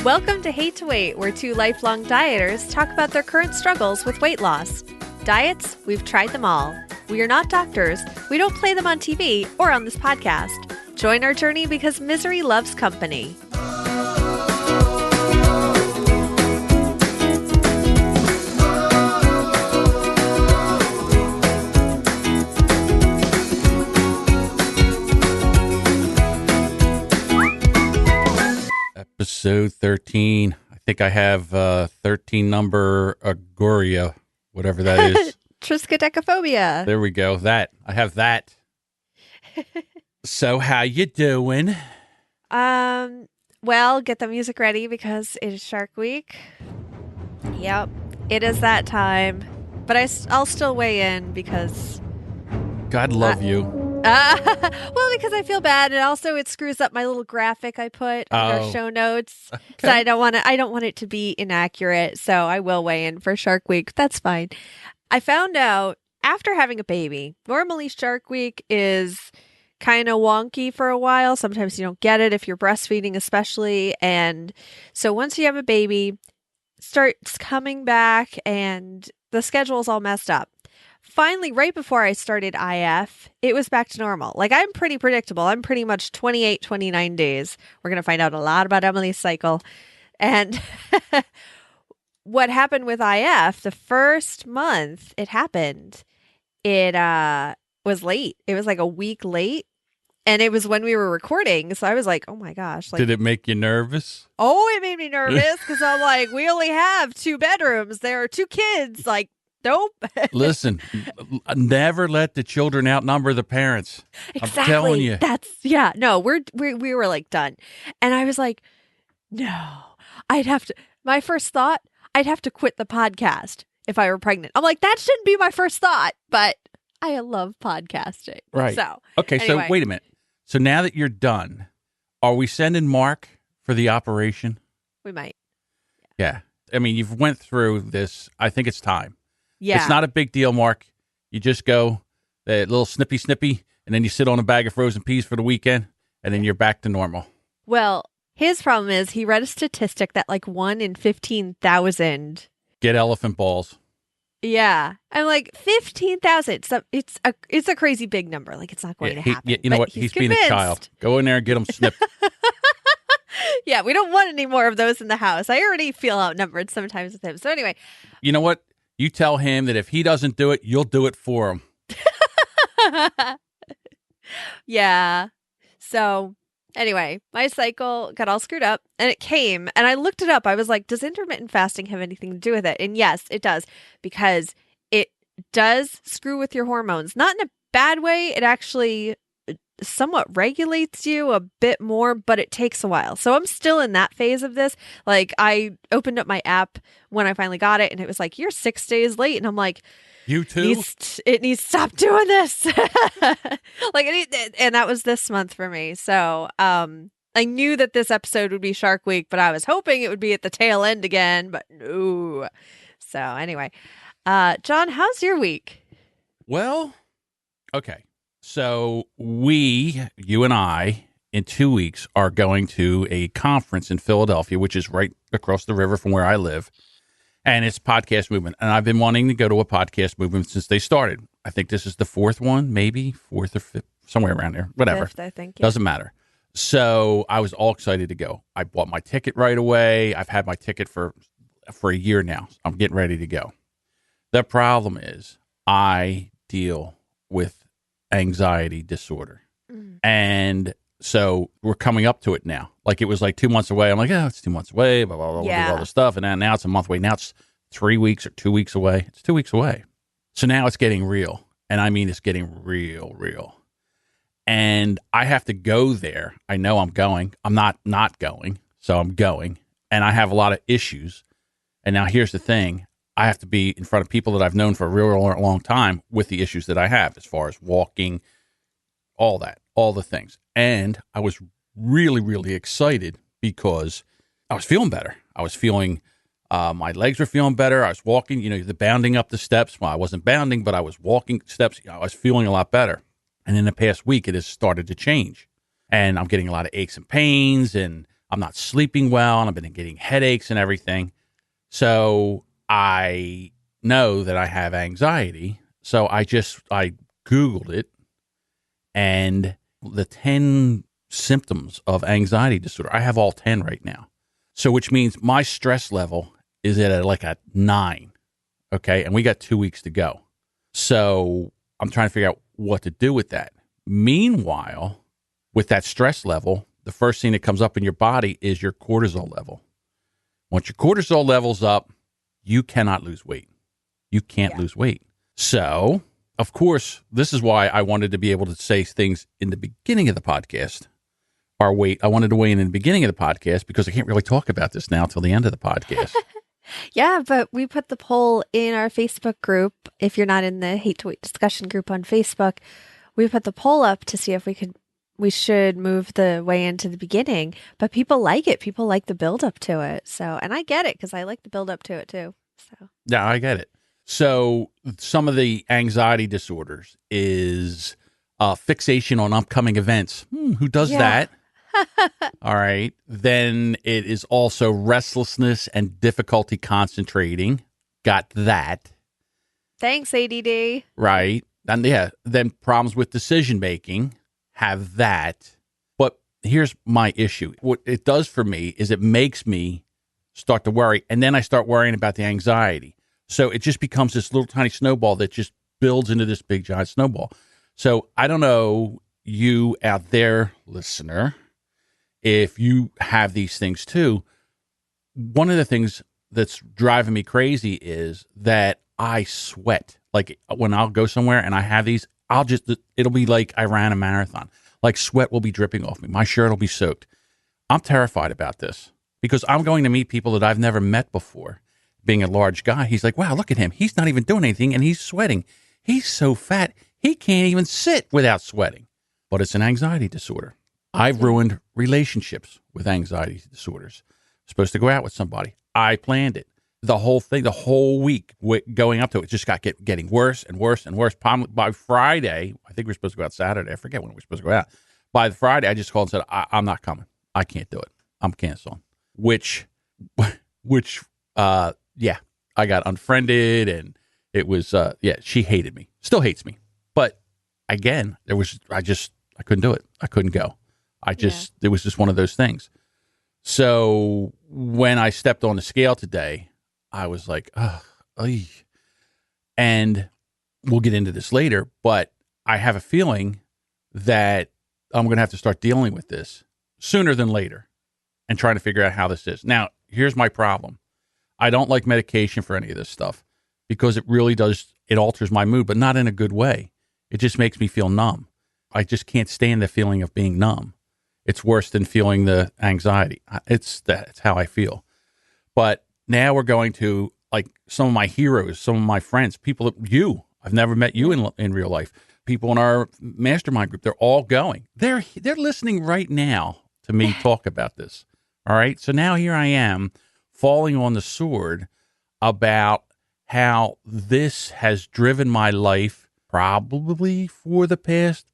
Welcome to Hate to Wait, where two lifelong dieters talk about their current struggles with weight loss. Diets, we've tried them all. We are not doctors. We don't play them on TV or on this podcast. Join our journey because misery loves company. Episode 13. I think I have 13 number Agoria, whatever that is. Triskaidekaphobia. There we go. That. I have that. So how you doing? Well, get the music ready because it is Shark Week. Yep, it is that time. But I'll still weigh in because... God love you. Well, because I feel bad, and also it screws up my little graphic I put in our show notes. Okay. So I don't want it to be inaccurate. So I will weigh in for Shark Week. That's fine. I found out after having a baby, normally Shark Week is kind of wonky for a while. Sometimes you don't get it if you're breastfeeding, especially. And so once you have a baby, starts coming back, and the schedule's all messed up. Finally, right before I started IF, it was back to normal. Like, I'm pretty predictable. I'm pretty much 28, 29 days. We're going to find out a lot about Emily's cycle. And what happened with IF, the first month it happened, it was late. It was like a week late. And it was when we were recording. So I was like, oh my gosh. Like, did it make you nervous? Oh, it made me nervous because I'm like, we only have 2 bedrooms. There are 2 kids. Like, nope. Listen, never let the children outnumber the parents. Exactly. I'm telling you. No, we were like done. And I was like, no, my first thought, I'd have to quit the podcast if I were pregnant. I'm like, that shouldn't be my first thought, but I love podcasting. Right. So, okay. Anyway. So wait a minute. So now that you're done, are we sending Mark for the operation? We might. Yeah. I mean, you've went through this. I think it's time. Yeah. It's not a big deal, Mark. You just go a little snippy, and then you sit on a bag of frozen peas for the weekend, and then you're back to normal. Well, his problem is he read a statistic that like 1 in 15,000 get elephant balls. Yeah. I'm like, 15,000. So it's a crazy big number. Like, it's not going to happen. You know what? He's being a child. Go in there and get him snipped. Yeah, we don't want any more of those in the house. I already feel outnumbered sometimes with him. So anyway. You know what? You tell him that if he doesn't do it, you'll do it for him. Yeah. So anyway, my cycle got all screwed up and it came, and I looked it up. I was like, does intermittent fasting have anything to do with it? And yes, it does, because it does screw with your hormones. Not in a bad way. It actually somewhat regulates you a bit more, but it takes a while. So I'm still in that phase of this. Like, I opened up my app when I finally got it, and it was like, you're 6 days late. And I'm like, you too? It needs to stop doing this. And that was this month for me. So I knew that this episode would be Shark Week, but I was hoping it would be at the tail end again, but no. So anyway, John, how's your week? Well, okay. So you and I, in 2 weeks, are going to a conference in Philadelphia, which is right across the river from where I live. And it's Podcast Movement. And I've been wanting to go to a podcast movement since they started. I think this is the 4th one, maybe 4th or 5th, somewhere around there. Whatever. 5th, I think. Yeah. Doesn't matter. So I was all excited to go. I bought my ticket right away. I've had my ticket for a year now. I'm getting ready to go. The problem is I deal with anxiety disorder. And so we're coming up to it now. Like, it was like 2 months away. I'm like, oh, it's 2 months away, blah, blah, blah, all this stuff. And then now it's a month away. Now it's 3 weeks or 2 weeks away. It's 2 weeks away. So now it's getting real. And I mean, it's getting real. And I have to go there. I know I'm going. I'm not going. So I'm going. And I have a lot of issues. And now here's the thing. I have to be in front of people that I've known for a real long time with the issues that I have as far as walking, all the things. And I was really excited because I was feeling better. I was feeling, my legs were feeling better. I was walking, the bounding up the steps. Well, I wasn't bounding, but I was walking steps. I was feeling a lot better. And in the past week, it has started to change. And I'm getting a lot of aches and pains, and I'm not sleeping well, and I've been getting headaches and everything. So I know that I have anxiety. So I Googled it, and the 10 symptoms of anxiety disorder, I have all 10 right now. So which means my stress level is at like a 9. Okay. And we got 2 weeks to go. So I'm trying to figure out what to do with that. Meanwhile, with that stress level, the first thing that comes up in your body is your cortisol level. Once your cortisol level's up, you cannot lose weight. You can't lose weight. So, of course, this is why I wanted to be able to say things in the beginning of the podcast. I wanted to weigh in the beginning of the podcast because I can't really talk about this now till the end of the podcast. Yeah, but we put the poll in our Facebook group. If you're not in the Hate to Wait discussion group on Facebook, we put the poll up to see if we should move the weigh into the beginning. But people like it. People like the build up to it. So, and I get it because I like the build up to it too. So yeah, I get it. So some of the anxiety disorders is fixation on upcoming events. Who does that? All right. Then it is also restlessness and difficulty concentrating. Got that. Thanks, ADD. Right. And then problems with decision making. Have that. But here's my issue. What it does for me is it makes me start to worry. And then I start worrying about the anxiety. So it just becomes this little tiny snowball that just builds into this big giant snowball. So I don't know, you out there, listener, if you have these things too. One of the things that's driving me is that I sweat. Like when I'll go somewhere and I have these, it'll be like I ran a marathon. Like sweat will be dripping off me. My shirt will be soaked. I'm terrified about this because I'm going to meet people that I've never met before. Being a large guy, he's like, wow, look at him. He's not even doing anything and he's sweating. He's so fat, he can't even sit without sweating. But it's an anxiety disorder. I've ruined relationships with anxiety disorders. Supposed to go out with somebody. I planned it. The whole thing, the whole week going up to it, just got getting worse and worse and worse. By Friday, I think we're supposed to go out Saturday. I forget when we're supposed to go out. By the Friday, I just called and said, I'm not coming. I can't do it. I'm canceling. Which, I got unfriended and it was, she hated me. Still hates me. But again, I couldn't do it. I couldn't go. It was just one of those things. So when I stepped on the scale today, I was like, and we'll get into this later, but I have a feeling that I'm going to have to start dealing with this sooner than later and trying to figure out how this is. Now, here's my problem. I don't like medication for any of this stuff because it alters my mood, but not in a good way. It just makes me feel numb. I just can't stand the feeling of being numb. It's worse than feeling the anxiety. It's how I feel. But now we're going to like some of my heroes, some of my friends, people that I've never met you in real life. People in our mastermind group, they're all going. They're listening right now to me talk about this. All right. So now here I am falling on the sword about how this has driven my life probably for the past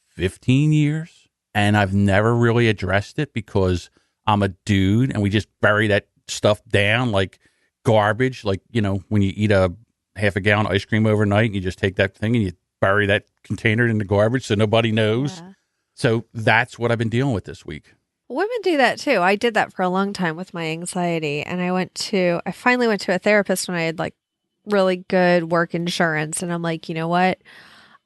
15 years. And I've never really addressed it because I'm a dude and we just bury that stuff down like garbage. Like, when you eat a half a gallon ice cream overnight and you just take that thing and you bury that container in the garbage so nobody knows. Yeah. So that's what I've been dealing with this week. Women do that too. I did that for a long time with my anxiety. And I finally went to a therapist when I had like really good work insurance. And I'm like, you know what?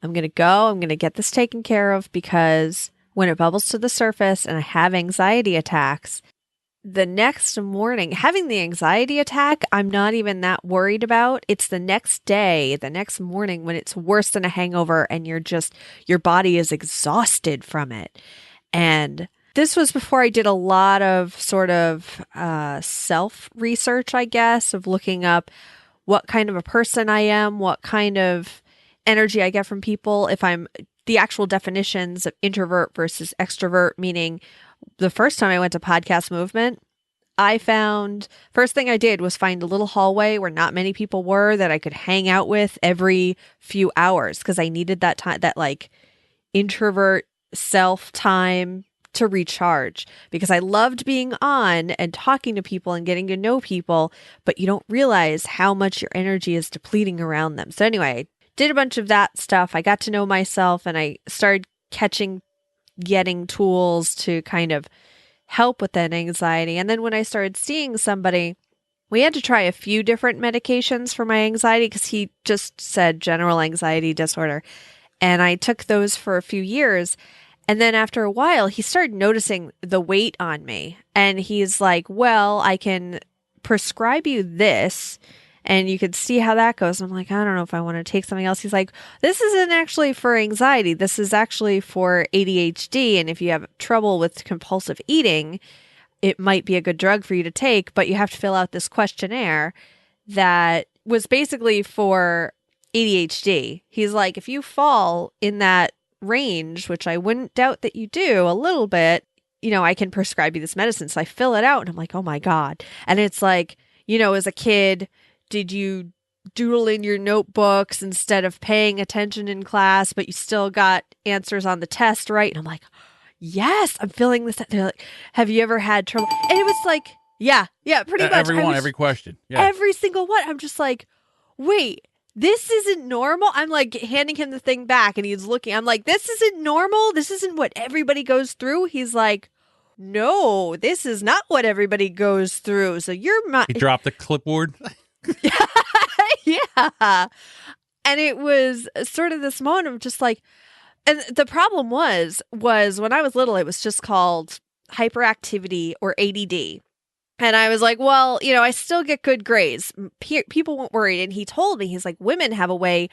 I'm going to get this taken care of because when it bubbles to the surface and I have anxiety attacks, the next morning, having the anxiety attack, I'm not even that worried about. It's the next day, the next morning when it's worse than a hangover and your body is exhausted from it. And this was before I did a lot of sort of self-research, I guess, of looking up what kind of a person I am, what kind of energy I get from people, if I'm the actual definitions of introvert versus extrovert, meaning the first time I went to Podcast Movement, first thing I did was find a little hallway where not many people were that I could hang out with every few hours because I needed that time, that like introvert self time to recharge because I loved being on and talking to people and getting to know people, but you don't realize how much your energy is depleting around them. So anyway, I did a bunch of that stuff. I got to know myself and I started getting tools to kind of help with that anxiety. And then when I started seeing somebody, we had to try a few different medications for my anxiety because he just said general anxiety disorder. And I took those for a few years. And then after a while, he started noticing the weight on me. And he's like, well, I can prescribe you this and you could see how that goes. I'm like, I don't know if I want to take something else. He's like, this isn't actually for anxiety. This is actually for ADHD. And if you have trouble with compulsive eating, it might be a good drug for you to take, but you have to fill out this questionnaire that was basically for ADHD. He's like, if you fall in that range, which I wouldn't doubt that you do a little bit, I can prescribe you this medicine. So I fill it out and I'm like, oh my God. And it's like, as a kid, did you doodle in your notebooks instead of paying attention in class, but you still got answers on the test, right? And I'm like, yes, I'm feeling this. They're like, have you ever had trouble? And it was like, yeah, pretty much. Every question. Yeah. Every single one. I'm just like, wait, this isn't normal. I'm like handing him the thing back and he's looking. I'm like, this isn't normal. This isn't what everybody goes through. He's like, no, this is not what everybody goes through. So you're not. He dropped the clipboard. Yeah. And it was sort of this moment of just like, and the problem was when I was little, it was just called hyperactivity or ADD. And I was like, well, I still get good grades. People weren't worried. And he told me, he's like, women have a way,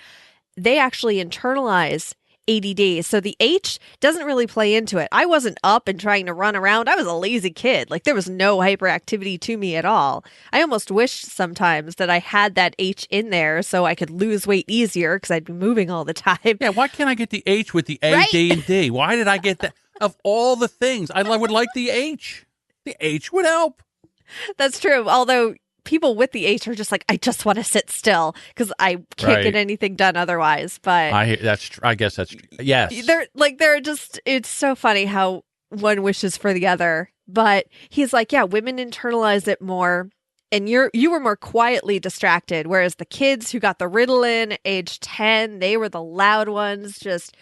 they actually internalize ADD. So the H doesn't really play into it. I wasn't up and trying to run around. I was a lazy kid. Like there was no hyperactivity to me at all. I almost wished sometimes that I had that H in there so I could lose weight easier because I'd be moving all the time. Yeah, why can't I get the H with the A, right? D, and D? Why did I get that? Of all the things, I would like the H. The H would help. That's true. Although people with the H are just like, I just want to sit still because I can't get anything done otherwise. But I guess that's true. Yes. They're just, it's so funny how one wishes for the other. But he's like, yeah, women internalize it more. And you were more quietly distracted. Whereas the kids who got the Ritalin age 10, they were the loud ones, just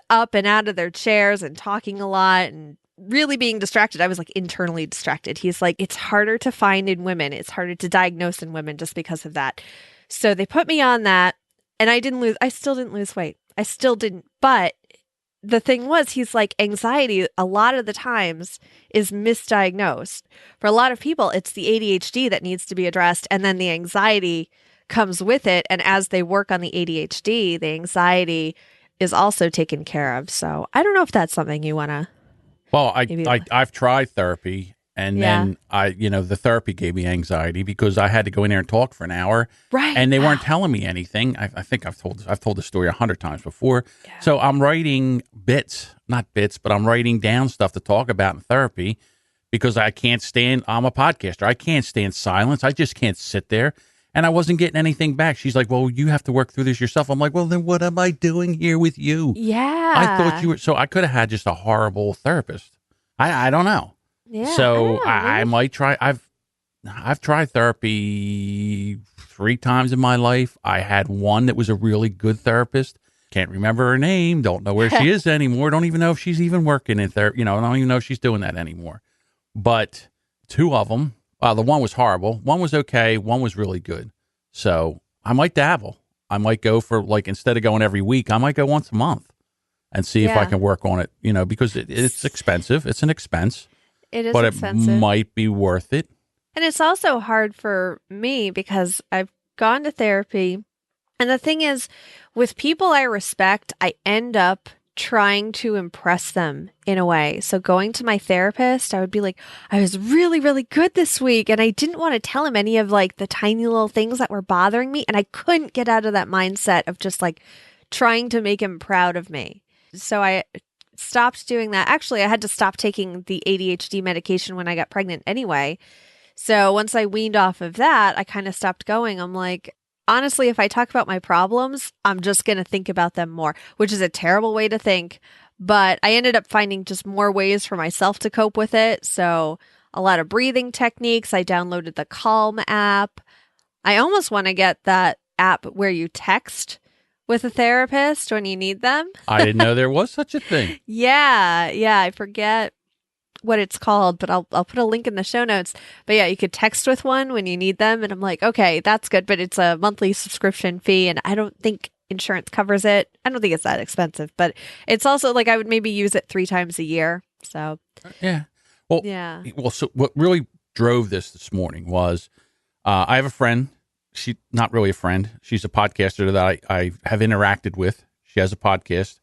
up and out of their chairs and talking a lot and really being distracted. I was like internally distracted. He's like, it's harder to find in women. It's harder to diagnose in women just because of that. So they put me on that and I still didn't lose weight. I still didn't. But the thing was, he's like, anxiety a lot of the times is misdiagnosed. For a lot of people, it's the ADHD that needs to be addressed. And then the anxiety comes with it. And as they work on the ADHD, the anxiety is also taken care of. So I don't know if that's something you want to. Well, I've tried therapy, and then the therapy gave me anxiety because I had to go in there and talk for an hour, right? And they weren't telling me anything. I think I've told the story 100 times before. Yeah. So I'm writing not bits, but I'm writing down stuff to talk about in therapy because I'm a podcaster. I can't stand silence. I just can't sit there. And I wasn't getting anything back. She's like, well, you have to work through this yourself. I'm like, well, then what am I doing here with you? Yeah. I thought you were, so I could have had just a horrible therapist. I don't know. Yeah. So I might try. I've tried therapy 3 times in my life. I had one that was a really good therapist. Can't remember her name. Don't know where she is anymore. Don't even know if she's even working in therapy. I don't even know if she's doing that anymore. But 2 of them. The one was horrible. One was okay. One was really good. So I might dabble. I might go for instead of going every week, I might go once a month and see if I can work on it, because it's expensive. It's an expense. It is expensive. But it might be worth it. And it's also hard for me because I've gone to therapy. And the thing is, with people I respect, I end up trying to impress them in a way. So going to my therapist, I would be like, I was really, really good this week. And I didn't want to tell him any of the tiny little things that were bothering me. And I couldn't get out of that mindset of just trying to make him proud of me. So I stopped doing that. Actually, I had to stop taking the ADHD medication when I got pregnant anyway. So once I weaned off of that, I kind of stopped going. I'm like, honestly, if I talk about my problems, I'm just going to think about them more, which is a terrible way to think. But I ended up finding just more ways for myself to cope with it. So a lot of breathing techniques. I downloaded the Calm app. I almost want to get that app where you text with a therapist when you need them. I didn't know there was such a thing. Yeah. I forget what it's called, but I'll put a link in the show notes. But yeah, you could text with one when you need them. And I'm like, okay, that's good. But it's a monthly subscription fee. And I don't think insurance covers it. I don't think it's that expensive, but it's also like I would maybe use it 3 times a year. So yeah. Well, yeah. Well, so what really drove this morning was I have a friend. She's not really a friend. She's a podcaster that I have interacted with. She has a podcast.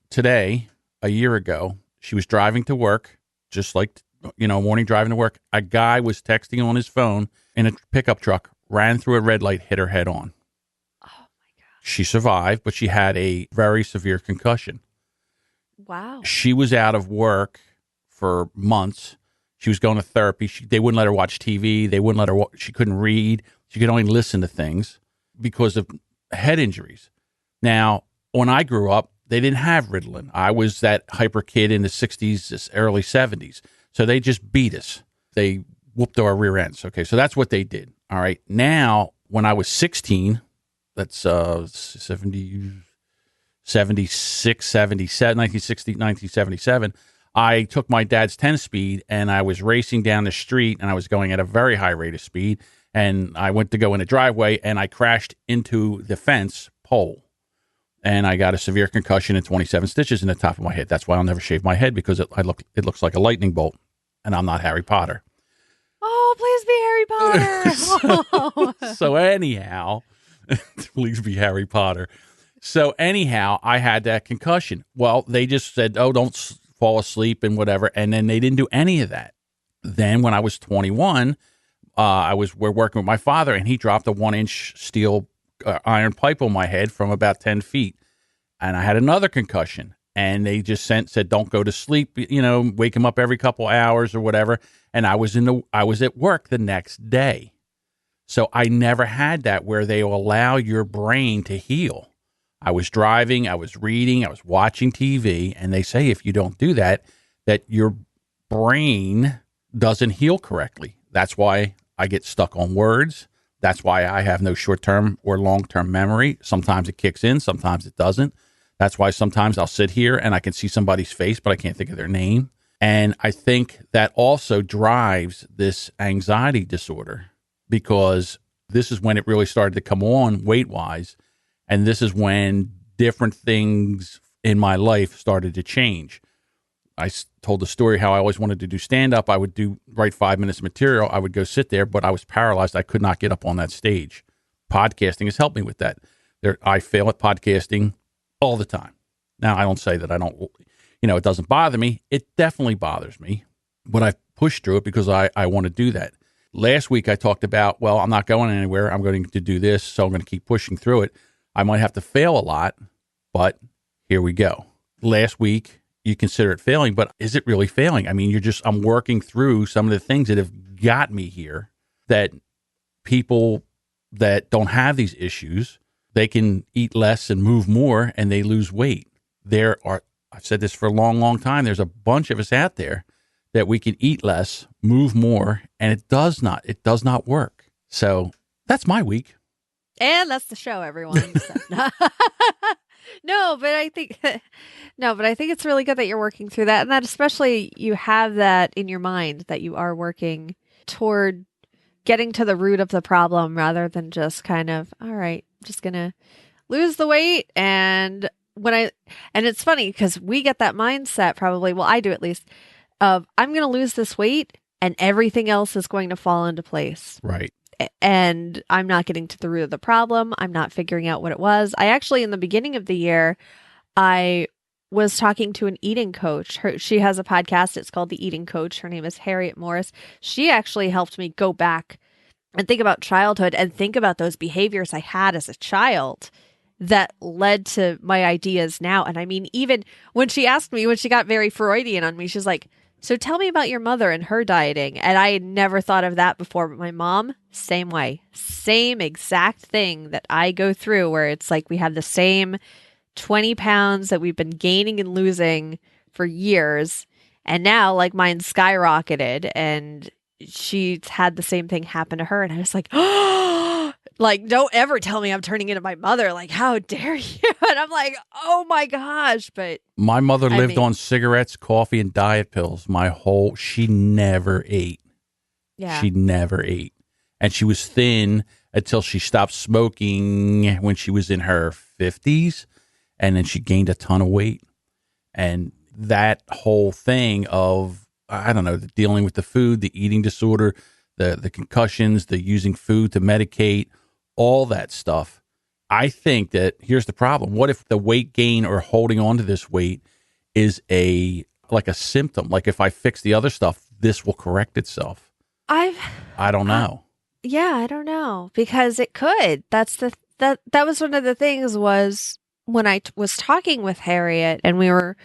Today, a year ago, she was driving to work, just like, morning driving to work. A guy was texting on his phone in a pickup truck, ran through a red light, hit her head on. Oh my God. She survived, but she had a very severe concussion. Wow. She was out of work for months. She was going to therapy. They wouldn't let her watch TV. They wouldn't let her she couldn't read. She could only listen to things because of head injuries. Now, when I grew up, they didn't have Ritalin. I was that hyper kid in the 60s, early 70s. So they just beat us. They whooped our rear ends. Okay, so that's what they did. All right. Now, when I was 16, that's 1977, I took my dad's 10-speed and I was racing down the street and I was going at a very high rate of speed. And I went to go in a driveway and I crashed into the fence pole. And I got a severe concussion and 27 stitches in the top of my head. That's why I'll never shave my head, because it looks like a lightning bolt. And I'm not Harry Potter. Oh, please be Harry Potter. So anyhow, please be Harry Potter. So anyhow, I had that concussion. Well, they just said, oh, don't fall asleep and whatever. And then they didn't do any of that. Then when I was 21, we're working with my father, and he dropped a 1-inch steel iron pipe on my head from about 10 feet. And I had another concussion. And they just said, don't go to sleep, wake him up every couple hours or whatever. And I was at work the next day. So I never had that where they will allow your brain to heal. I was driving, I was reading, I was watching TV, and they say if you don't do that, that your brain doesn't heal correctly. That's why I get stuck on words. That's why I have no short-term or long-term memory. Sometimes it kicks in, sometimes it doesn't. That's why sometimes I'll sit here and I can see somebody's face, but I can't think of their name. And I think that also drives this anxiety disorder, because this is when it really started to come on weight-wise. And this is when different things in my life started to change. I told the story how I always wanted to do stand-up. I would write 5 minutes of material. I would go sit there, but I was paralyzed. I could not get up on that stage. Podcasting has helped me with that. I fail at podcasting all the time. Now, I don't say that I don't, it doesn't bother me. It definitely bothers me, but I push through it because I want to do that. Last week, I talked about, well, I'm not going anywhere. I'm going to do this, so I'm going to keep pushing through it. I might have to fail a lot, but here we go. Last week, you consider it failing, but is it really failing? I mean, I'm working through some of the things that have got me here, that people that don't have these issues, they can eat less and move more and they lose weight. I've said this for a long, long time. There's a bunch of us out there that we can eat less, move more, and it does not work. So that's my week. And that's the show, everyone. No, but I think it's really good that you're working through that, and that especially you have that in your mind, that you are working toward getting to the root of the problem rather than just kind of, all right, I'm just going to lose the weight. And it's funny because we get that mindset probably, well, I do at least, of I'm going to lose this weight and everything else is going to fall into place. Right. And I'm not getting to the root of the problem. I'm not figuring out what it was. I actually, in the beginning of the year, I was talking to an eating coach. She has a podcast. It's called The Eating Coach. Her name is Harriet Morris. She actually helped me go back and think about childhood and think about those behaviors I had as a child that led to my ideas now. And I mean, even when she asked me, when she got very Freudian on me, she's like, so tell me about your mother and her dieting. And I had never thought of that before. But my mom, same way, same exact thing that I go through, where it's like we have the same 20 pounds that we've been gaining and losing for years. And now, like, mine skyrocketed, and she's had the same thing happen to her. And I was like, oh, like, don't ever tell me I'm turning into my mother. Like, how dare you? And I'm like, oh my gosh. But my mother lived on cigarettes, coffee, and diet pills. She never ate. Yeah. She never ate. And she was thin until she stopped smoking when she was in her 50s. And then she gained a ton of weight. And that whole thing of, I don't know, dealing with the food, the eating disorder, the concussions, the using food to medicate, all that stuff. I think that here's the problem. What if the weight gain or holding on to this weight is like a symptom? Like if I fix the other stuff, this will correct itself. I don't know. Yeah, I don't know, because it could. That was one of the things was when I was talking with Harriet, and we were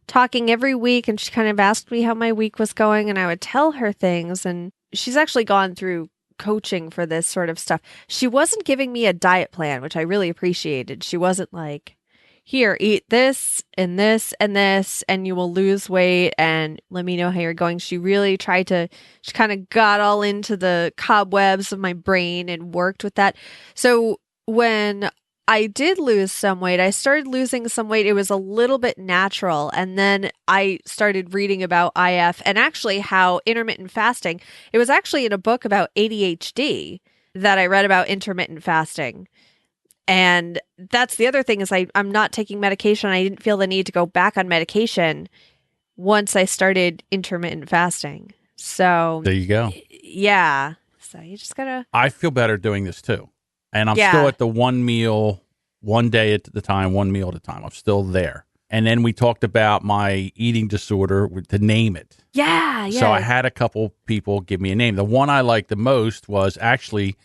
talking every week, and she kind of asked me how my week was going, and I would tell her things. And she's actually gone through coaching for this sort of stuff. She wasn't giving me a diet plan, which I really appreciated. She wasn't like, here, eat this and this and this, and you will lose weight, and let me know how you're going. She really tried to, she kind of got all into the cobwebs of my brain and worked with that. So when I did lose some weight, I started losing some weight. It was a little bit natural. And then I started reading about IF and actually how intermittent fasting, it was actually in a book about ADHD that I read about intermittent fasting. And that's the other thing is I'm not taking medication. I didn't feel the need to go back on medication once I started intermittent fasting. So there you go. Yeah. So you just gotta. I feel better doing this too. And I'm still at the one meal, one day at the time, one meal at a time. I'm still there. And then we talked about my eating disorder, to name it. Yeah. So I had a couple people give me a name. The one I liked the most was actually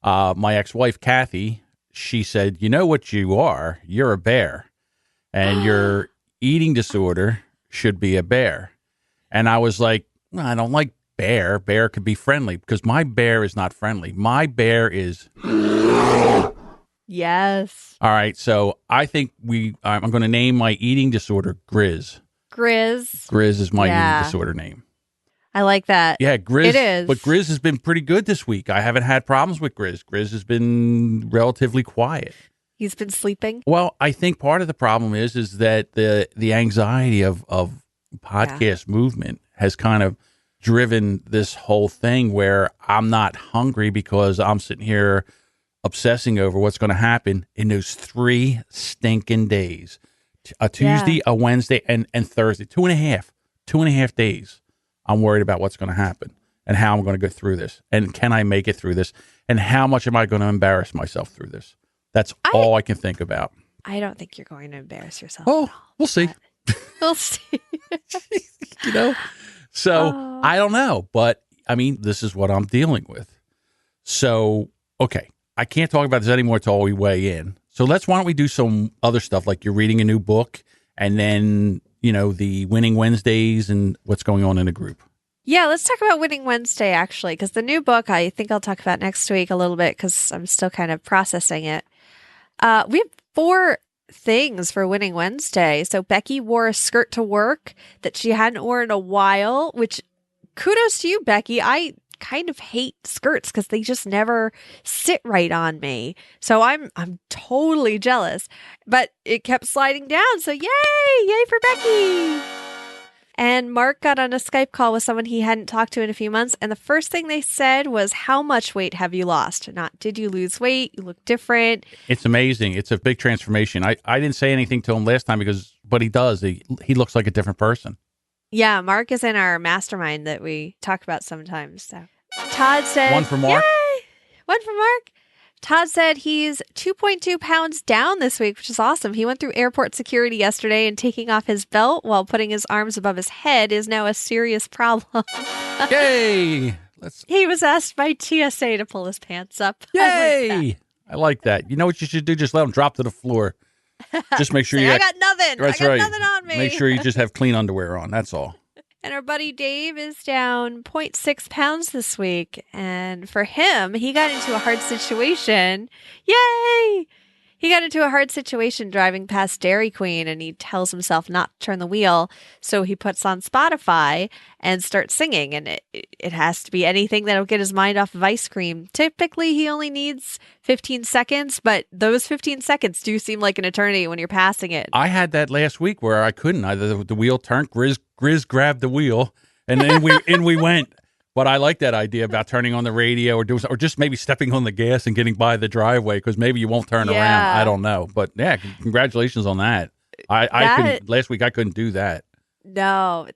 my ex-wife, Kathy. She said, you know what you are? You're a bear. And your eating disorder should be a bear. And I was like, well, I don't like bear. Bear could be friendly, because my bear is not friendly. My bear is... Yes. All right. So I think I'm going to name my eating disorder Grizz. Grizz. Grizz is my eating disorder name. I like that. Yeah, Grizz. It is. But Grizz has been pretty good this week. I haven't had problems with Grizz. Grizz has been relatively quiet. He's been sleeping. Well, I think part of the problem is that the anxiety of podcast movement has kind of driven this whole thing where I'm not hungry because I'm sitting here obsessing over what's going to happen in those 3 stinking days. A Tuesday, a Wednesday, and Thursday. 2.5 days. I'm worried about what's going to happen and how I'm going to go through this. And can I make it through this? And how much am I going to embarrass myself through this? That's all I can think about. I don't think you're going to embarrass yourself. Oh, we'll see. We'll see. So I don't know. But I mean, this is what I'm dealing with. So, okay. I can't talk about this anymore until we weigh in. So why don't we do some other stuff, like you're reading a new book, and then, the Winning Wednesdays and what's going on in the group. Yeah, let's talk about Winning Wednesday, actually, because the new book I think I'll talk about next week a little bit, because I'm still kind of processing it. We have 4 things for Winning Wednesday. So Becky wore a skirt to work that she hadn't worn in a while, which kudos to you, Becky. I kind of hate skirts because they just never sit right on me. So I'm totally jealous, but it kept sliding down. So yay for Becky. And Mark got on a Skype call with someone he hadn't talked to in a few months. And the first thing they said was, how much weight have you lost? Not, did you lose weight? You look different. It's amazing. It's a big transformation. I didn't say anything to him last time but he does. He looks like a different person. Yeah, Mark is in our mastermind that we talk about sometimes. So Todd said... One for Mark? Yay! One for Mark. Todd said he's 2.2 pounds down this week, which is awesome. He went through airport security yesterday, and taking off his belt while putting his arms above his head is now a serious problem. Yay! He was asked by TSA to pull his pants up. Yay! I like that. You know what you should do? Just let him drop to the floor. Just make sure I got nothing. That's I got right. nothing on me. Make sure you just have clean underwear on. That's all. And our buddy Dave is down 0.6 pounds this week. And for him, he got into a hard situation. Yay! He got into a hard situation driving past Dairy Queen, and he tells himself not to turn the wheel. So he puts on Spotify and starts singing. And it has to be anything that'll get his mind off of ice cream. Typically, he only needs 15 seconds, but those 15 seconds do seem like an eternity when you're passing it. I had that last week where I couldn't. The wheel turned. Grizz grabbed the wheel, and then we went. But I like that idea about turning on the radio or just maybe stepping on the gas and getting by the driveway because maybe you won't turn around. I don't know. But yeah, congratulations on that. Last week I couldn't do that. No,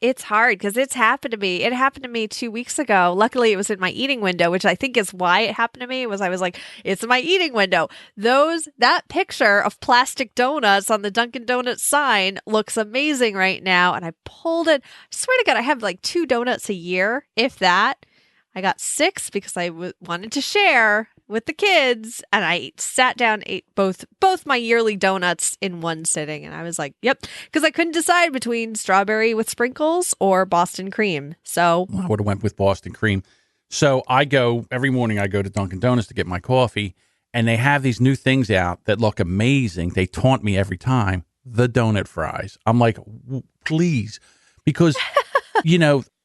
it's hard because it's happened to me. It happened to me 2 weeks ago. Luckily, it was in my eating window, which I think is why it happened to me. I was like, it's in my eating window. That picture of plastic donuts on the Dunkin' Donuts sign looks amazing right now. And I pulled it. I swear to God, I have like 2 donuts a year, if that. I got 6 because I wanted to share with the kids, and I sat down, ate both my yearly donuts in one sitting, and I was like, yep, because I couldn't decide between strawberry with sprinkles or Boston cream. So I would have went with Boston cream. So every morning I go to Dunkin' Donuts to get my coffee, and they have these new things out that look amazing. They taunt me every time. The donut fries. I'm like, please, because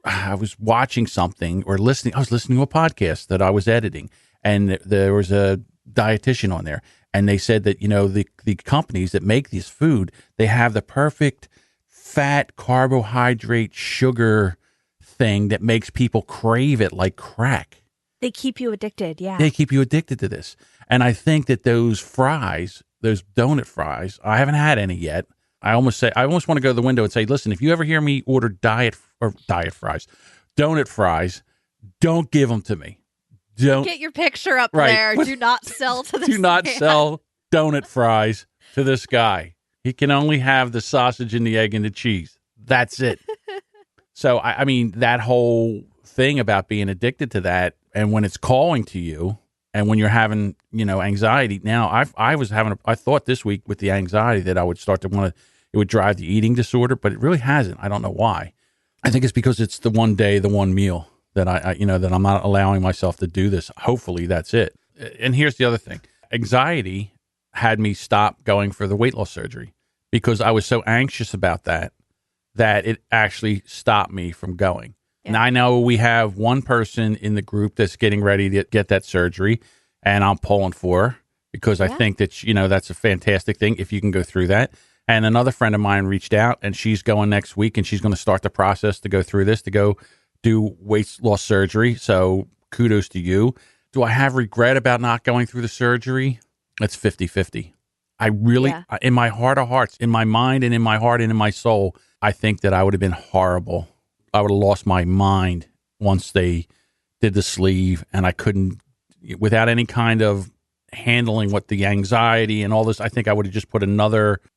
I was watching something or listening. I was listening to a podcast that I was editing, and there was a dietitian on there, and they said that the companies that make this food, they have the perfect fat, carbohydrate, sugar thing that makes people crave it like crack. They keep you addicted. Yeah, they keep you addicted to this, and I think that those fries, those donut fries, I haven't had any yet. I almost want to go to the window and say, listen, if you ever hear me order donut fries, don't give them to me. Don't get your picture up there. Do not sell to this Do not man. sell donut fries to this guy. He can only have the sausage and the egg and the cheese. That's it. So, I mean, that whole thing about being addicted to that, and when it's calling to you, and when you're having, anxiety. Now, I thought this week with the anxiety that I would start to it would drive the eating disorder, but it really hasn't. I don't know why. I think it's because it's the one day, the one meal that that I'm not allowing myself to do this. Hopefully that's it. And here's the other thing. Anxiety had me stop going for the weight loss surgery because I was so anxious about that it actually stopped me from going. Yeah. Now I know we have one person in the group that's getting ready to get that surgery, and I'm pulling for her because I think that, that's a fantastic thing if you can go through that. And another friend of mine reached out, and she's going next week, and she's going to start the process to go through this, to go do weight loss surgery. So kudos to you. Do I have regret about not going through the surgery? It's 50-50. I really, in my heart of hearts, in my mind and in my heart and in my soul, I think that I would have been horrible. I would have lost my mind once they did the sleeve, and I couldn't, without any kind of handling what the anxiety and all this, I think I would have just put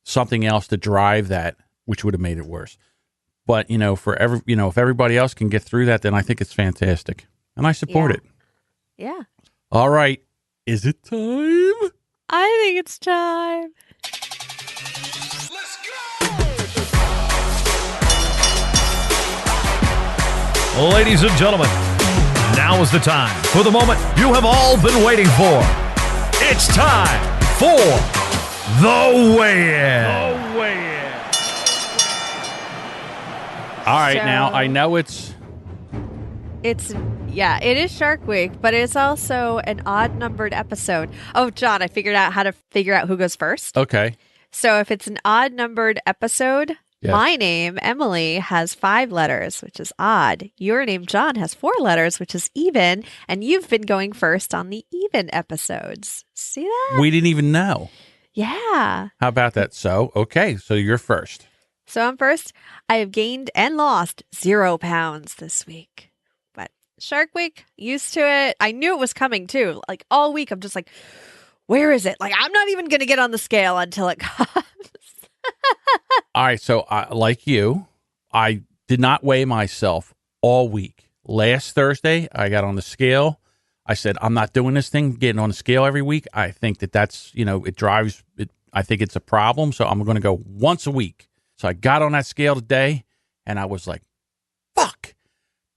something else to drive that, which would have made it worse. But, if everybody else can get through that, then I think it's fantastic. And I support it. Yeah. All right. Is it time? I think it's time. Let's go! Ladies and gentlemen, now is the time for the moment you have all been waiting for. It's time for the weigh-in. All right, now I know it is Shark Week, but it's also an odd numbered episode. Oh, John, I figured out how to figure out who goes first. Okay. So if it's an odd numbered episode, yes. My name, Emily, has 5 letters, which is odd. Your name, John, has 4 letters, which is even. And you've been going first on the even episodes. See that? We didn't even know. Yeah. How about that? So you're first. So I'm first. I have gained and lost 0 pounds this week. But Shark Week, used to it. I knew it was coming too. Like all week, I'm just like, where is it? Like, I'm not even going to get on the scale until it comes. All right. So like you, I did not weigh myself all week. Last Thursday, I got on the scale. I said, I'm not doing this thing, getting on the scale every week. I think that's, it drives it. I think it's a problem. So I'm going to go once a week. So I got on that scale today, and I was like, fuck,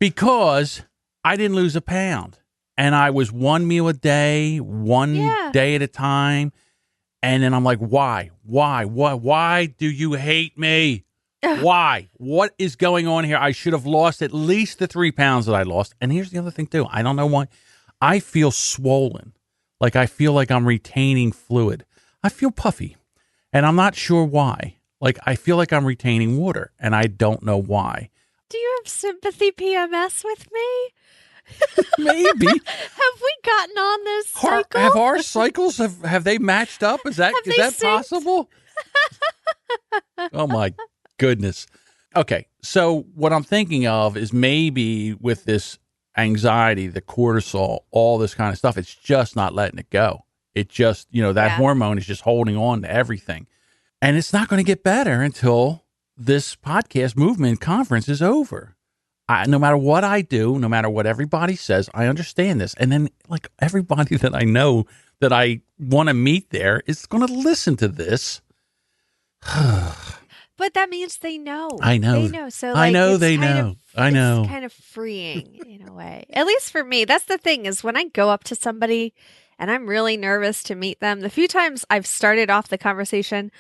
because I didn't lose a pound. And I was one meal a day, one day at a time. And then I'm like, why? Why do you hate me? Why? What is going on here? I should have lost at least the 3 pounds that I lost. And here's the other thing, too. I don't know why. I feel swollen. Like I feel like I'm retaining fluid. I feel puffy. And I'm not sure why. Like I feel like I'm retaining water. And I don't know why. Do you have sympathy PMS with me? Maybe. Have we gotten on this cycle? Have our cycles, have they matched up? Is that synced? possible? Oh, my goodness. Okay, so what I'm thinking of is maybe with this anxiety, the cortisol, all this kind of stuff, it's just not letting it go. It just, that hormone is just holding on to everything. And it's not going to get better until this podcast movement conference is over. No matter what I do, no matter what everybody says, I understand this. And then, like, everybody that I know that I want to meet there is going to listen to this. But that means they know. I know. They know. So, I know they know. I know. It's kind of freeing in a way. At least for me. That's the thing is when I go up to somebody and I'm really nervous to meet them, the few times I've started off the conversation,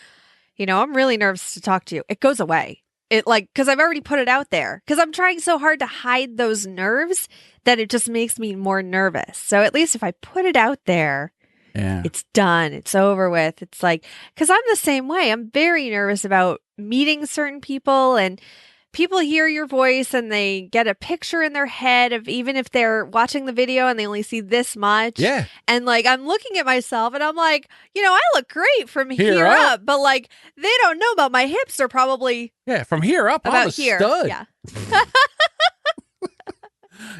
I'm really nervous to talk to you. It goes away. Because I've already put it out there. Because I'm trying so hard to hide those nerves that it just makes me more nervous. So at least if I put it out there, it's done. It's over with. It's like, because I'm the same way. I'm very nervous about meeting certain people, and people hear your voice and they get a picture in their head of, even if they're watching the video and they only see this much. Yeah. And like, I'm looking at myself and I'm like, I look great from here up, but like, they don't know about my hips. They're probably from here up, I'm a here. Stud. Yeah.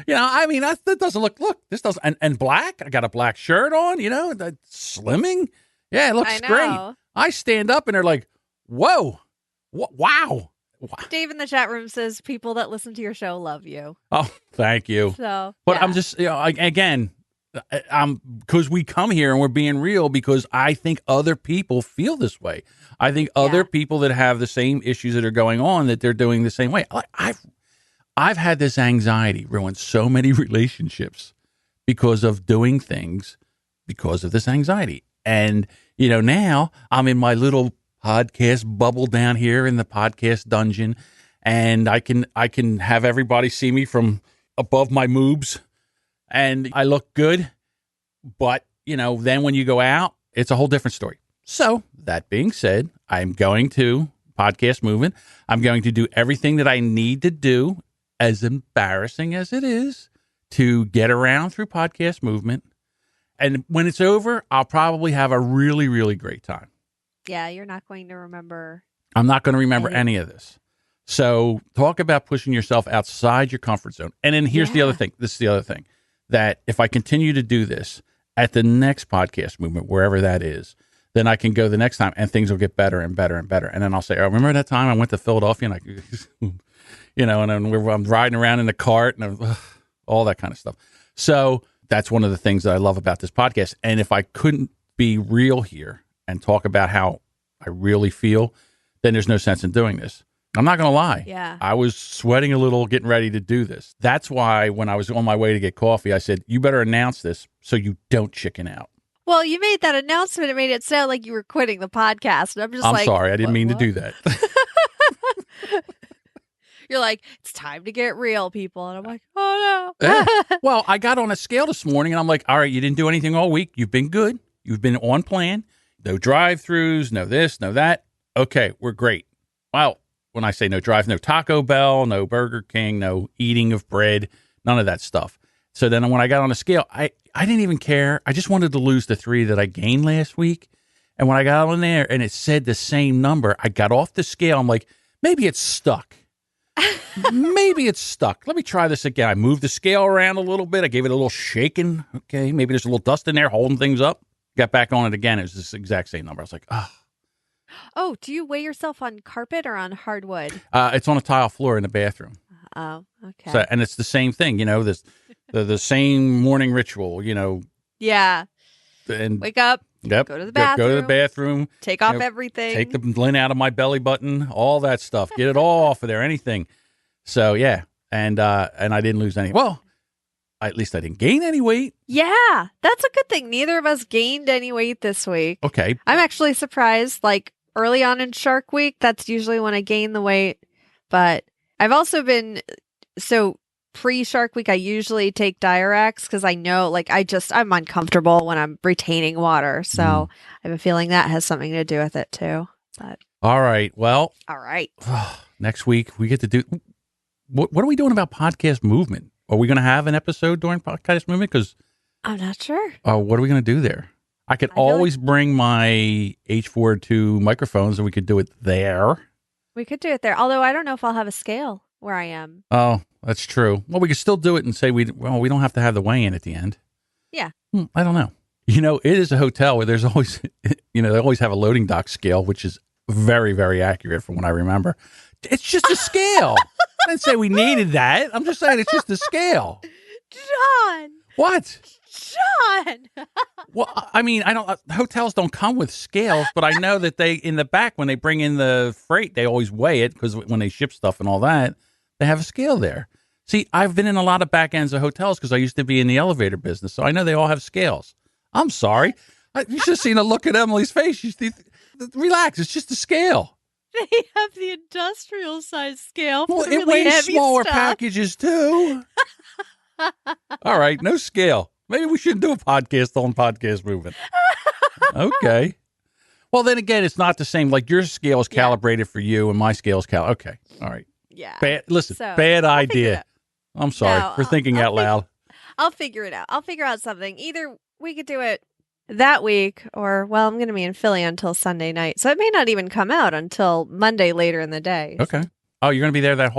That doesn't look, this doesn't, and black, I got a black shirt on, that slimming. Yeah, it looks great. I stand up and they're like, whoa, wow. Dave in the chat room says people that listen to your show love you. Oh, thank you. So, but I'm just, again, because we come here and we're being real because I think other people feel this way. I think other people that have the same issues that are going on, that they're doing the same way. I've had this anxiety ruin so many relationships because of doing things because of this anxiety. And, now I'm in my little podcast bubble down here in the podcast dungeon, and I can have everybody see me from above my moobs, and I look good. But then when you go out, it's a whole different story. So that being said, I'm going to podcast movement. I'm going to do everything that I need to do, as embarrassing as it is, to get around through podcast movement. And when it's over, I'll probably have a really, really great time. Yeah, you're not going to remember. I'm not going to remember any of this. So talk about pushing yourself outside your comfort zone. And then here's the other thing. This is the other thing. That if I continue to do this at the next podcast movement, wherever that is, then I can go the next time and things will get better and better and better. And then I'll say, remember that time I went to Philadelphia and and then I'm riding around in the cart and all that kind of stuff. So that's one of the things that I love about this podcast. And if I couldn't be real here and talk about how I really feel, then there's no sense in doing this. I'm not going to lie. Yeah. I was sweating a little getting ready to do this. That's why when I was on my way to get coffee, I said, you better announce this so you don't chicken out. Well, you made that announcement. It made it sound like you were quitting the podcast. And I'm sorry. I didn't mean to do that. You're like, it's time to get real, people. And I'm like, oh, no. Yeah. Well, I got on a scale this morning and I'm like, all right, you didn't do anything all week. You've been good. You've been on plan. No drive-thrus, no this, no that. Okay, we're great. Well, when I say no drive, no Taco Bell, no Burger King, no eating of bread, none of that stuff. So then when I got on a scale, I didn't even care. I just wanted to lose the 3 that I gained last week. And when I got on there and it said the same number, I got off the scale. I'm like, maybe it's stuck. Maybe it's stuck. Let me try this again. I moved the scale around a little bit. I gave it a little shaking. Okay, maybe there's a little dust in there holding things up. Got back on it again. It was this exact same number. I was like, oh. Oh, do you weigh yourself on carpet or on hardwood? It's on a tile floor in the bathroom. Oh, okay. So, and it's the same thing, this the same morning ritual, Yeah. And wake up. Yep. Go to the bathroom. Go to the bathroom. Take off everything. Take the lint out of my belly button. All that stuff. Get it all off of there. Anything. So yeah, and I didn't lose any. Well, at least I didn't gain any weight. Yeah, that's a good thing. Neither of us gained any weight this week. Okay. I'm actually surprised. Like early on in Shark Week, that's usually when I gain the weight. But I've also been pre-Shark Week, I usually take Diurex because I know, like, I'm uncomfortable when I'm retaining water. So I have a feeling that has something to do with it too. But all right. Well, all right. Next week we get to do. What are we doing about podcast movement? Are we going to have an episode during podcast movement? Because I'm not sure. What are we going to do there? I could always bring my H42 microphones and we could do it there. We could do it there. Although I don't know if I'll have a scale where I am. Oh, that's true. Well, we could still do it and say we don't have to have the weigh-in at the end. Yeah. I don't know. You know, it is a hotel where there's always, they always have a loading dock scale, which is very, very accurate from what I remember. It's just a scale. I didn't say we needed that. I'm just saying it's just a scale. John. What? John. Well, I mean, hotels don't come with scales, but I know that in the back, when they bring in the freight, they always weigh it because when they ship stuff and all that, they have a scale there. See, I've been in a lot of back ends of hotels because I used to be in the elevator business, so I know they all have scales. I'm sorry. You should have seen the look at Emily's face. Relax. It's just a scale. They have the industrial size scale. Well, For it really weighs heavy smaller stuff. packages too. All right, no scale. Maybe we shouldn't do a podcast on podcast movement. Okay. Well, then again, it's not the same. Like your scale is calibrated for you, and my scale is Okay. All right. Yeah. Bad idea. I'm sorry for thinking out loud. I'll figure it out. I'll figure out something. Either we could do it that week, or I'm going to be in Philly until Sunday night, so it may not even come out until Monday later in the day. Okay. Oh, you're going to be there the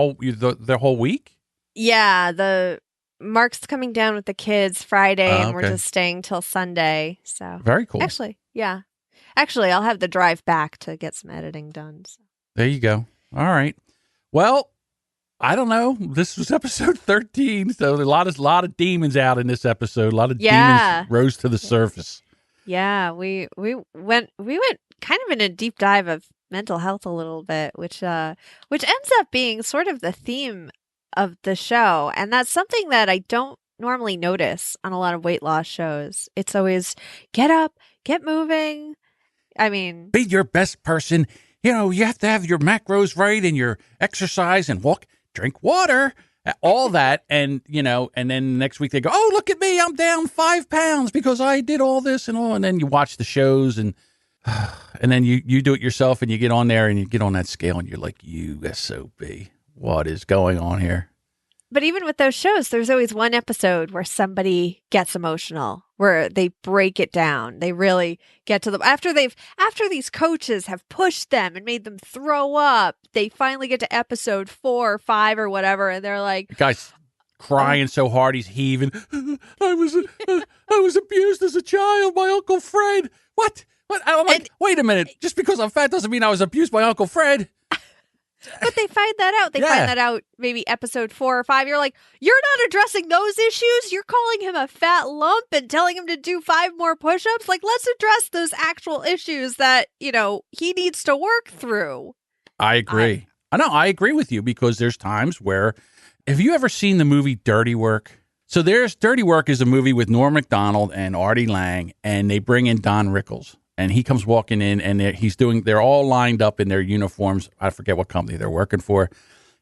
whole week? Yeah. The Mark's coming down with the kids Friday, and we're just staying till Sunday. So very cool. Actually, yeah. Actually, I'll have the drive back to get some editing done. So. There you go. All right. Well, I don't know. This was episode 13, so a lot of demons out in this episode. A lot of demons rose to the surface. Yeah, we went kind of in a deep dive of mental health a little bit, which ends up being sort of the theme of the show, and that's something that I don't normally notice on a lot of weight loss shows. It's always get up, get moving. I mean, be your best person. You have to have your macros right and your exercise and walk, drink water, all that. And, and then next week they go, oh, look at me. I'm down 5 pounds because I did all this and all. And then you watch the shows and then you do it yourself and you get on there and you get on that scale and you're like, you SOB, what is going on here? But even with those shows, there's always one episode where somebody gets emotional, where they break it down. They really get to them after these coaches have pushed them and made them throw up. They finally get to episode 4 or 5 or whatever, and they're like, the guy's crying so hard he's heaving. I was abused as a child by Uncle Fred. What? I'm like, wait a minute. Just because I'm fat doesn't mean I was abused by Uncle Fred. But they find that out. They find that out maybe episode 4 or 5. You're like, you're not addressing those issues. You're calling him a fat lump and telling him to do 5 more push-ups. Like, let's address those actual issues that, he needs to work through. I agree. I agree with you because there's times where, have you ever seen the movie Dirty Work? So Dirty Work is a movie with Norm Macdonald and Artie Lang, and they bring in Don Rickles. And he comes walking in, and they're all lined up in their uniforms. I forget what company they're working for.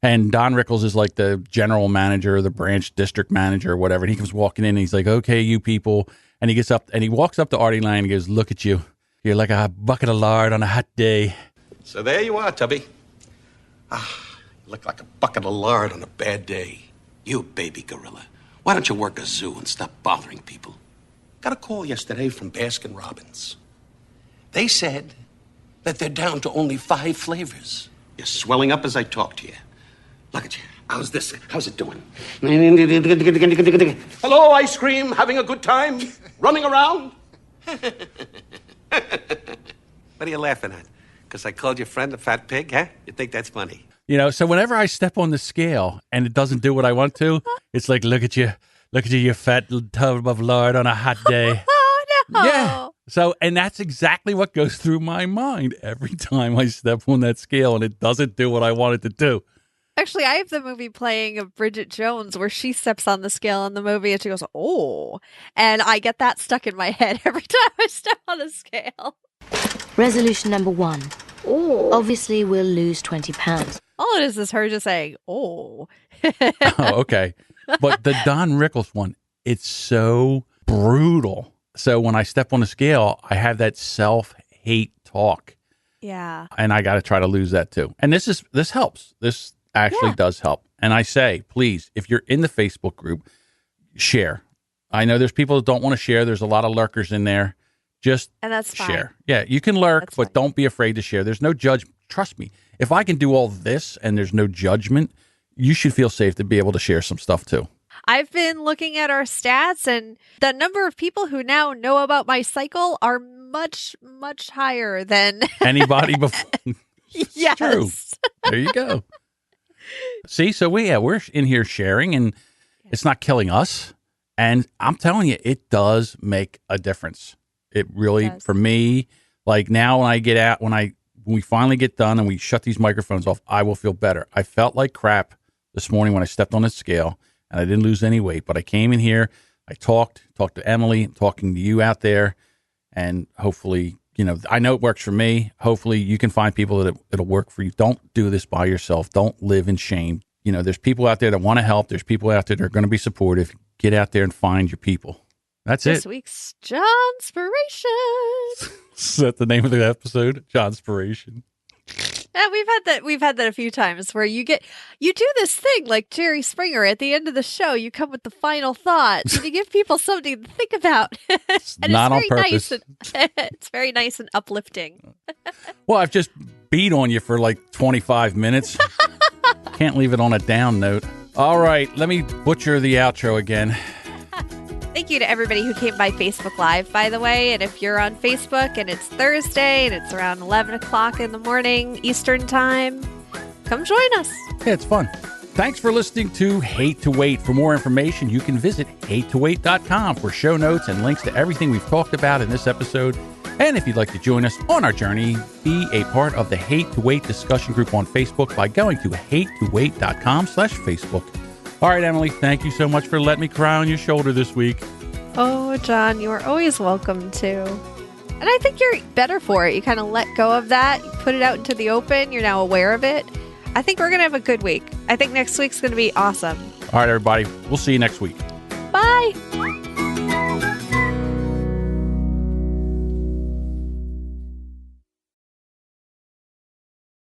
And Don Rickles is like the general manager, the branch district manager, or whatever. And he comes walking in, and he's like, okay, you people. And he gets up, and he walks up to Artie Lang and he goes, look at you. You're like a bucket of lard on a hot day. So there you are, Tubby. You look like a bucket of lard on a bad day. You baby gorilla. Why don't you work a zoo and stop bothering people? Got a call yesterday from Baskin Robbins. They said that they're down to only 5 flavors. You're swelling up as I talk to you. Look at you. How's this? How's it doing? Hello, ice cream. Having a good time? Running around? What are you laughing at? Because I called your friend a fat pig, huh? You think that's funny? So whenever I step on the scale and it doesn't do what I want to, it's like, look at you, you fat tub of lard on a hot day. Oh, no. Yeah. So, and that's exactly what goes through my mind every time I step on that scale and it doesn't do what I want it to do. Actually, I have the movie playing of Bridget Jones where she steps on the scale in the movie and she goes, oh. And I get that stuck in my head every time I step on a scale. Resolution number 1. Oh. Obviously, we'll lose 20 pounds. All it is her just saying, oh. Oh, okay. But the Don Rickles one, it's so brutal. So when I step on the scale, I have that self-hate talk. Yeah. And I got to try to lose that too. And this helps. This actually does help. And I say, please, if you're in the Facebook group, share. I know there's people that don't want to share. There's a lot of lurkers in there. Just and that's fine. Share. Yeah, you can lurk, That's but fine. don't be afraid to share. There's no judgment. Trust me. If I can do all this and there's no judgment, you should feel safe to be able to share some stuff too. I've been looking at our stats, and the number of people who now know about my cycle are much, much higher than Anybody before. yes. True. There you go. See, so we're in here sharing, and it's not killing us. And I'm telling you, it does make a difference. It really, for me, like now when I get out, when we finally get done and we shut these microphones off, I will feel better. I felt like crap this morning when I stepped on the scale and I didn't lose any weight, but I came in here, I talked to Emily, talking to you out there, and hopefully, I know it works for me. Hopefully you can find people that it'll work for you. Don't do this by yourself. Don't live in shame. There's people out there that want to help. There's people out there that are going to be supportive. Get out there and find your people. That's this it. This week's Johnspiration. Is that the name of the episode? Johnspiration. Yeah, we've had that a few times where you do this thing like Jerry Springer at the end of the show. You come with the final thoughts and you give people something to think about. And not it's on very purpose. Nice it's very nice and uplifting. Well, I've just beat on you for like 25 minutes. Can't leave it on a down note. All right, let me butcher the outro again. Thank you to everybody who came by Facebook Live, by the way. And if you're on Facebook and it's Thursday and it's around 11 o'clock in the morning Eastern time, come join us. Yeah, it's fun. Thanks for listening to Hate to Wait. For more information, you can visit hatetowait.com for show notes and links to everything we've talked about in this episode. And if you'd like to join us on our journey, be a part of the Hate to Wait discussion group on Facebook by going to hatetowait.com/Facebook. All right, Emily, thank you so much for letting me cry on your shoulder this week. Oh, John, you are always welcome to. And I think you're better for it. You kind of let go of that. You put it out into the open. You're now aware of it. I think we're going to have a good week. I think next week's going to be awesome. All right, everybody. We'll see you next week. Bye.